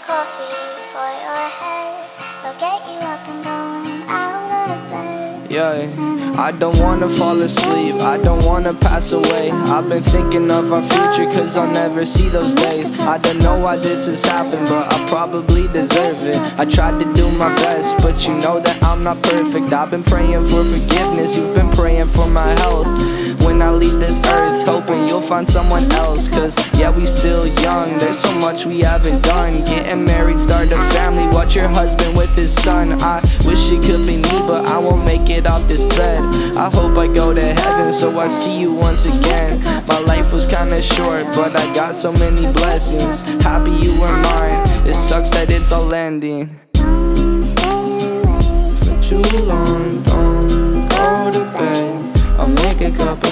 coffee for your head. They'll get you up and going out of bed. Yeah, I don't wanna fall asleep, I don't wanna pass away. I've been thinking of our future, cause I'll never see those days. I don't know why this has happened, but I probably deserve it. I tried to do my best, but you know that I'm not perfect. I've been praying for forgiveness, you've been praying for my health. When I leave this earth, hoping you'll find someone else. Cause yeah, we still young, there's so much we haven't done. Getting married, start a family, watch your husband with his son. I wish it could be me, but I won't make it off this bed. I hope I go to heaven, so I see you once again. My life was kinda short, but I got so many blessings. Happy you were mine, it sucks that it's all ending. Don't stay away For too long, don't go to bed. I'll make a cup